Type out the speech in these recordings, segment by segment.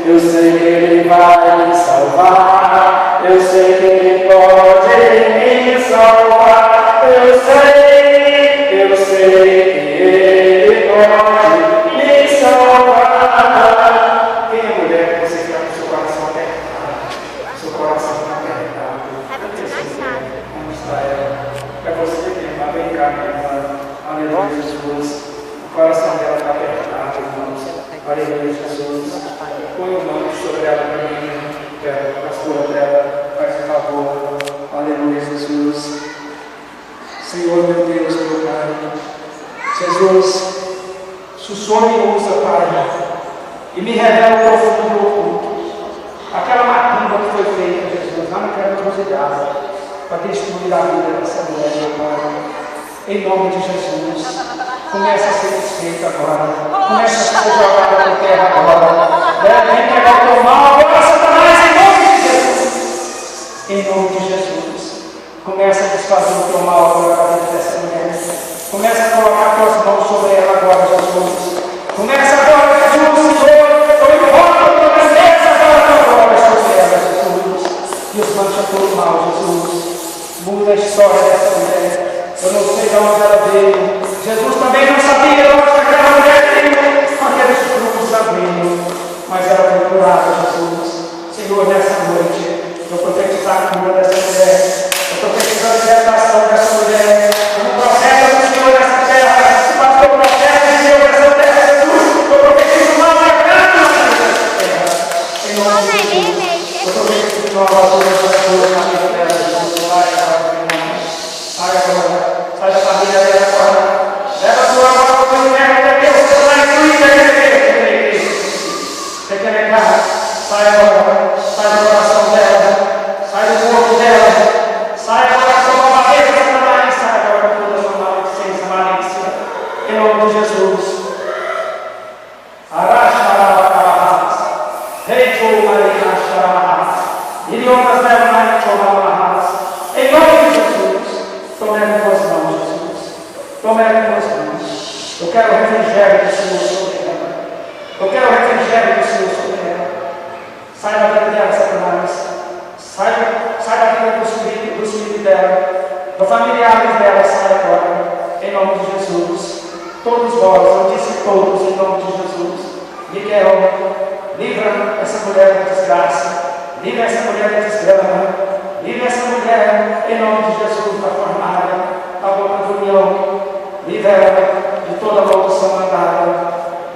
Eu sei que Ele vai me salvar. Eu sei que Ele pode me salvar. Eu sei que Ele pode me salvar. Quem é mulher que você quer com o seu coração apertado? Seu coração apertado. Onde está ela? É você que vem cá, minha irmã. Aleluia, Jesus. O coração dela está apertado, irmãos. Aleluia, Jesus. Põe o mão sobre ela para mim, pastora dela, faz um favor. Aleluia, Jesus. Senhor, meu Deus, meu Pai. Jesus, se o Senhor me usa, Pai, e me revela o profundo e oculto, aquela macumba que foi feita, Jesus, lá naquela encruzilhada, para destruir a vida dessa mulher, meu Pai. Em nome de Jesus, começa a ser desfeita agora, começa a ser jogada por terra agora. Vem pegar o teu mal agora, Satanás, em nome de Jesus. Em nome de Jesus, começa a desfazer o teu mal agora para dentro dessa mulher. Começa a colocar tuas mãos sobre ela agora, Jesus. Começa agora, Jesus, Senhor. Eu invoco a tua presença agora sobre ela, Jesus. Desmancha todo o mal, Jesus. Muda a história dessa mulher. Eu não sei de onde ela veio. Jesus também não sabia de onde aquela mulher veio com aqueles frutos sanguíneos. Mas ela foi curada, Jesus. Senhor, nessa noite, eu profetizar a cura dessa mulher. Eu profetizar a libertação dessa mulher. No processo do Senhor nessa terra. Se bateu o processo do Senhor nessa terra, Jesus. Eu profetizo mal na grana dessa terra. Em nome de Jesus. Eu profetizo nova cura dessa cura na vida dela, Jesus. Sai agora. Sai da família dela agora. Leva a tua mão para o inferno de Deus. Você vai incluir você quer negar? Sai agora. Sai do coração dela. Sai do corpo dela. Sai agora da sua malvadeza, Satanás. Sai agora com toda a sua maledicência, malícia. Em nome de Jesus. Arasharabacabahas. Reitou Maria Sharabahas. Idiomas dela, Maria Sharabahas. Em nome de Jesus. Tome as tuas mãos, Jesus. Tome as tuas mãos. Eu quero o refrigério do Senhor sobre ela. Eu quero o refrigério do Senhor sobre ela. Sai da vida dela, Satanás. Sai da vida do espírito dela. Do familiar dela, sai agora. Em nome de Jesus. Todos vós, eu disse todos, em nome de Jesus. Miguel, livra essa mulher da desgraça. Livra essa mulher da desgrama. Livra essa mulher, em nome de Jesus, da fornalha, da boca do leão. Livra ela de toda maldição mandada,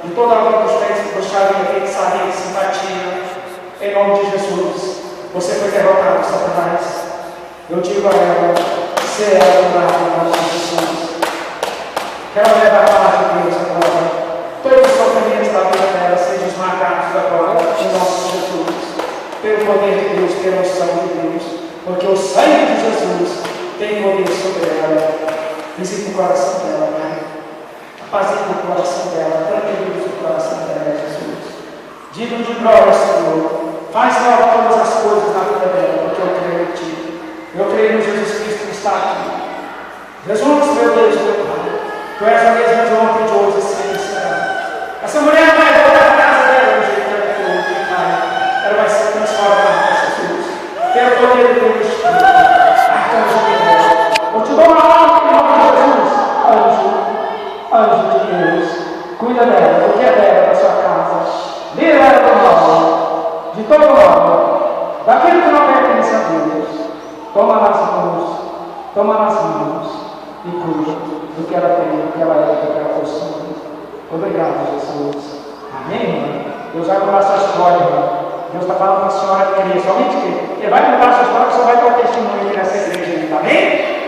de toda bruxaria, feitiçaria, simpatia. Em nome de Jesus, você foi derrotado, Satanás. Eu digo a ela, seja adorado em nome de Jesus. Quero levar a palavra de Deus agora. Todos os sofrimentos da vida dela sejam esmagados agora, em nome de Jesus. Pelo poder de Deus, pela unção de Deus. Porque o sangue de Jesus tem poder sobre ela. Visita o coração dela, Pai. Apazigua o coração dela. Tranquiliza o coração dela, Jesus. Digno de glória, Senhor. Faz nova todas as coisas na vida dela, porque eu creio em Ti. Eu creio no Jesus Cristo que está aqui. Jesus, meu Deus, meu Pai. Tu és a mesma de ontem, de hoje, sempre será. Essa mulher vai voltar para a casa dela, do jeito que ela foi ontem, Pai. Ela vai ser transformada, Jesus. Pelo poder de Deus, arcanjo de Deus. Eu te dou uma ordem em nome de Jesus. Anjo de Deus, cuida dela, o que é dela, da sua casa. Livra ela do mal, de todo mal, daquilo que não pertence a Deus. Toma nas mãos e cuida do que ela tem, do que ela é, do que ela possui. Obrigado, Jesus. Amém, irmã? Deus vai mudar a sua história, irmã. Deus está falando com a senhora que queria somente que Ele vai mudar a sua história, que você vai ter um testemunho aqui nessa igreja, tá bem?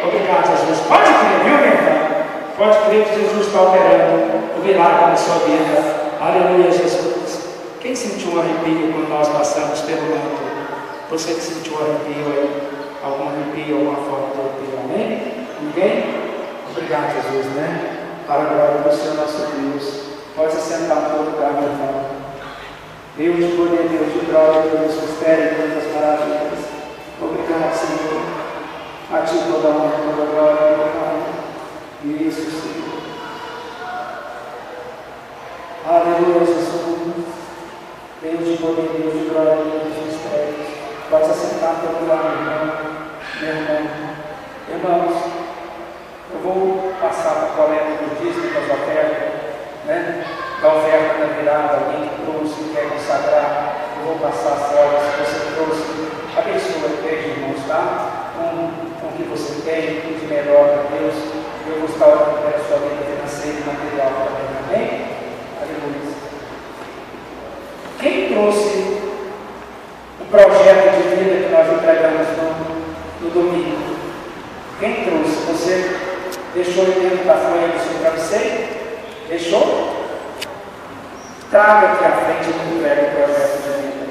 Obrigado, Jesus. Pode crer, viu, minha irmã? Pode crer que Jesus está operando o milagre na sua vida. Aleluia, Jesus. Quem sentiu um arrepio quando nós passamos pelo manto? Você que sentiu um arrepio aí? Algum arrepio, alguma forma de arrepio? Amém? Ninguém? Obrigado, Jesus, né? Para a glória do Senhor nosso Deus. Pode se sentar no seu lugar, meu irmão. Deus de poder, Deus de glória, Deus de mistério e todas as maravilhas. Obrigado, Senhor. A Ti toda a honra, toda a glória, meu Pai. Isso, Senhor. Aleluia, Jesus. Deus de poder, Deus de glória, Deus de mistérios. Pode se assentar para o lado, meu irmão. Irmãos, eu vou passar para a coleta do dízimo das ofertas, né? Da oferta da virada, alguém que trouxe, quer consagrar, eu vou passar as horas que você trouxe. Abençoa a igreja, irmãos, tá? Com o que você tem, tudo de melhor para Deus. Eu vou estar orando pela sua vida financeira e material também, amém? Aleluia. Quem trouxe o projeto de vida que nós entregamos no domingo? Quem trouxe? Você deixou ele dentro da folha do seu travesseiro? Deixou? Traga aqui à frente e entregue o projeto de vida.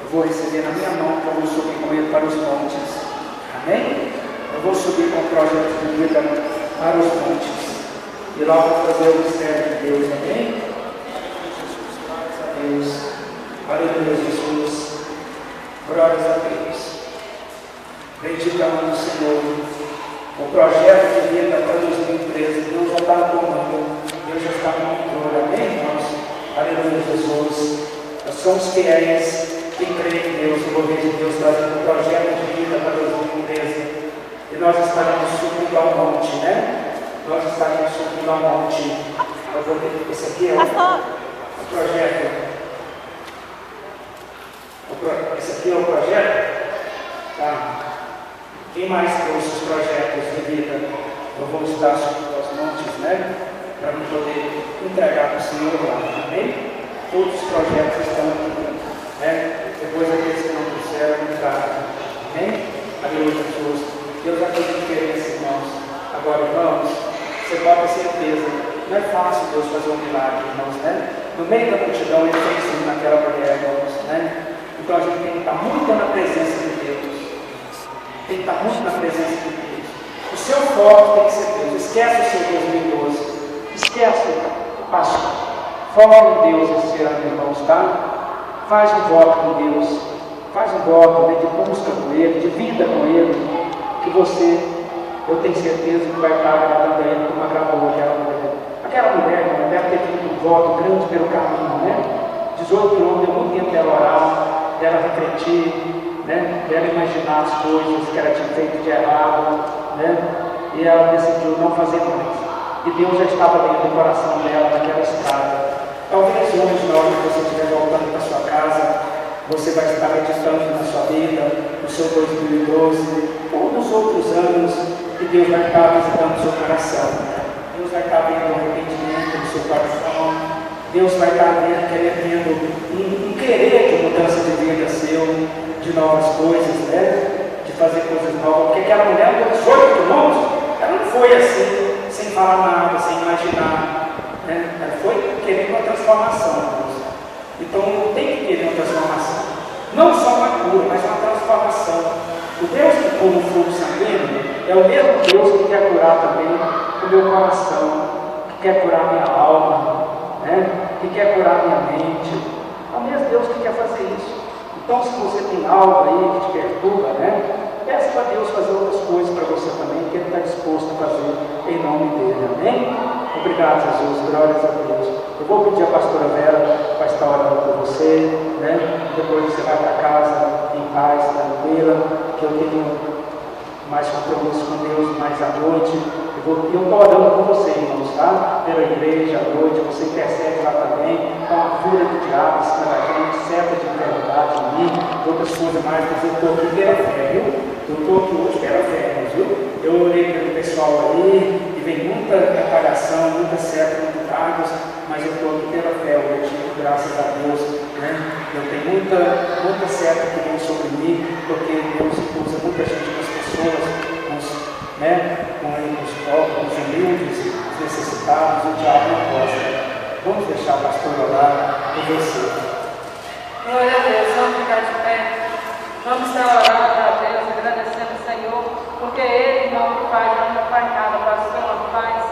Eu vou receber na minha mão, que eu vou subir com ele para os montes. Amém? Eu vou subir com o projeto de vida para os montes. E lá vou fazer o mistério de Deus. Amém? Glórias a Deus. Aleluia, Jesus. Glórias a Deus. Bendito é o nome do Senhor. O projeto de vida para 2013. Deus já está no comando. Deus já está no controle. Amém, irmãos? Aleluia, Jesus. Nós somos fiéis que creem em Deus, o poder de Deus trazendo um projeto de vida para 2013. E nós estaremos subindo ao monte, né? Nós estaremos subindo ao monte. Eu vou ver, esse aqui é o projeto. Esse aqui é o projeto? Tá. Quem mais trouxe os projetos de vida? Eu vou estar subindo aos montes, né? Para me poder entregar para o Senhor lá, amém? Todos os projetos estão aqui, né? Depois aqueles que não trouxeram, entraram, amém? Aleluia, Jesus. Deus vai fazer diferença, irmãos. Agora, irmãos, você pode ter certeza, não é fácil Deus fazer um milagre, irmãos, né? No meio da multidão, Ele fez isso naquela mulher, irmãos, né? Então a gente tem que estar muito na presença de Deus. Tem que estar muito na presença de Deus. O seu foco tem que ser Deus. Esquece o seu 2012. Esquece o passado. Foca em Deus esse ano, irmãos, tá? Faz um voto com Deus. Faz um voto, né, de busca com Ele, de vida com Ele. Que você, eu tenho certeza que vai estar agradando a Ele como agradou aquela mulher. Aquela mulher, irmão, deve ter tido um voto grande pelo caminho, né? 18 quilômetros, deu muito tempo dela orar, dela refletir, né? Dela imaginar as coisas que ela tinha feito de errado, né? E ela decidiu não fazer mais. E Deus já estava dentro do coração dela naquela estrada. Talvez hoje, na hora que você estiver voltando para sua casa, você vai estar meditando na sua vida, no seu 2012, ou nos outros anos, que Deus vai estar visitando o seu coração. Deus vai estar vendo um arrependimento no seu coração. Deus vai estar vendo um querer de mudança de vida seu, de novas coisas, né? De fazer coisas novas. Porque aquela mulher deu 18 quilômetros, ela não foi assim, sem falar nada, sem imaginar, né? Ela foi querendo uma transformação, Deus. Então tem que querer uma transformação, não só uma cura, mas uma transformação. O Deus que cura o fogo sanguíneo é o mesmo Deus que quer curar também o meu coração, que quer curar minha alma, né? Que quer curar minha mente. É o mesmo Deus que quer fazer isso. Então, se você tem algo aí que te perturba, né? Peça para Deus fazer outras coisas para você também, que Ele está disposto a fazer em nome dEle. Amém? Obrigado, Jesus. Glórias a Deus. Eu vou pedir a pastora Vera para estar orando por você, né? Depois você vai para casa em paz, tranquila, que eu tenho mais compromisso com Deus mais à noite. Eu estou orando por você, irmãos, tá? Pela igreja à noite, você intercede lá também, com a cura do diabo em cima da gente, certa de enfermidade em mim, outras coisas mais, mas eu estou aqui pela fé, viu? Eu estou aqui hoje pela fé, irmãos, viu? Eu orei pelo pessoal ali, e vem muita atrapalhação, muita seta, muitos cargos, mas eu estou aqui pela fé hoje, graças a Deus, né? Eu tenho muita seta que vem sobre mim, porque Deus usa muita gente, muitas pessoas, né? Com os pobres, os humildes, os necessitados, o diabo não gosta. Vamos deixar o pastor orar por você. Glória a Deus, vamos ficar de pé. Vamos estar orando a Deus, agradecendo o Senhor, porque Ele não faz nada, o pastor não faz.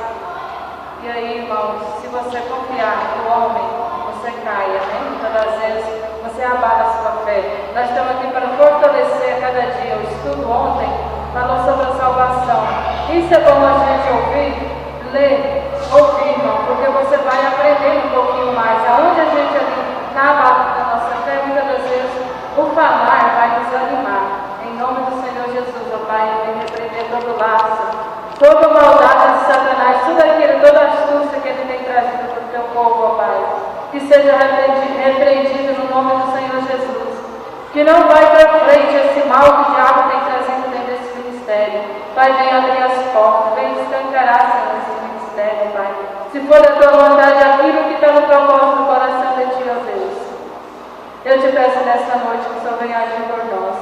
E aí, irmãos, se você confiar no homem, você cai, amém? Muitas das vezes você abala a sua fé. Nós estamos aqui para fortalecer a cada dia. O estudo ontem falou sobre a salvação. Isso é bom a gente ouvir, ler, ouvir, irmão, porque você vai aprendendo um pouquinho mais. Aonde a gente ali está abalando a nossa fé, O falar vai nos animar. Em nome do Senhor Jesus, ó Pai, vem repreender todo laço, toda maldade de Satanás, toda astúcia que ele tem trazido para o teu povo, ó Pai. Que seja repreendido no nome do Senhor Jesus. Que não vai para frente esse mal que o diabo tem trazido dentro desse ministério. Pai, vem abrir as portas, vem escancarar, Senhor, esse ministério, Pai. Se for da tua vontade, aquilo que está no propósito do coração de ti, ó Deus. Eu te peço nesta noite que o Senhor venha agir por nós.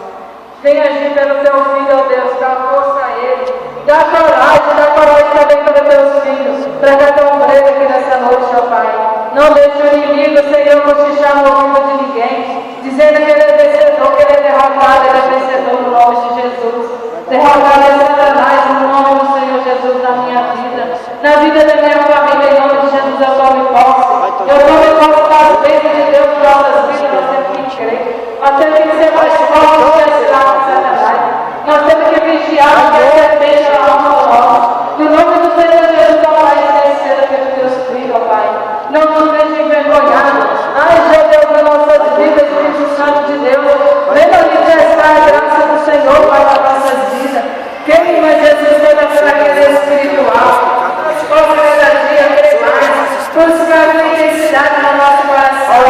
Venha agir pelo teu filho, ó Deus, dá força a ele. Dá coragem também para teus filhos, para que tão breve aqui nessa noite, ó Pai. Não deixe o inimigo, Senhor, cochichar no ouvido de ninguém, dizendo que ele é vencedor, que ele é derrotado, ele é vencedor no nome de Jesus. Derrotado é Satanás no nome do Senhor Jesus na minha vida, na vida da minha família, em nome de Jesus eu tomo posse. Eu tomo posse das bênçãos de Deus para nossas vidas, nós temos que crer. Nós temos que ser mais fortes que esse lado de Satanás. Nós temos que vigiar que a serpente ela não nós. No nome do Senhor Jesus, ó Pai, interceda pelos teus filhos, ó Pai. Não nos deixe envergonhados. Ai, já Deus, nas nossas vidas, Espírito Santo de Deus. Venha manifestar a graça do Senhor para as nossas vidas. Queima, Jesus, toda a fraqueza espiritual. Nos possa cada dia ter mais. Buscar a intensidade no nosso coração.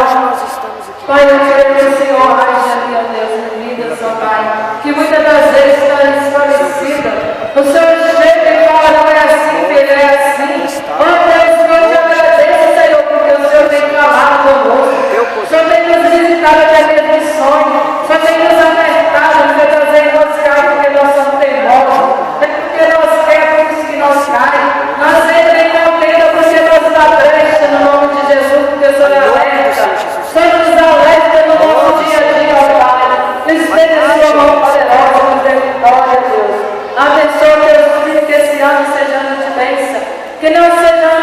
Pai, eu quero que o Senhor haja ali, ó Deus, em vidas, ó Pai, que muitas das vezes está desfalecida. O Senhor chega e fala, não é assim, filho, é assim. Ó Deus, eu te agradeço, Senhor, porque o Senhor tem falado conosco. O Senhor tem nos visitado até mesmo em sonho. O Senhor tem nos alertado, nos trazer enroscado porque nós somos teimosos. É porque nós queremos que nós caímos. Nós sempre contenta porque nós está brecha no nome de Jesus, porque o Senhor alerta. O Senhor nos alerta no nosso dia a dia, ó Pai. Estende a sua mão poderosa nos dê vitória, Deus. Abençoa teus filhos, que esse ano seja ano de bênção. Que não seja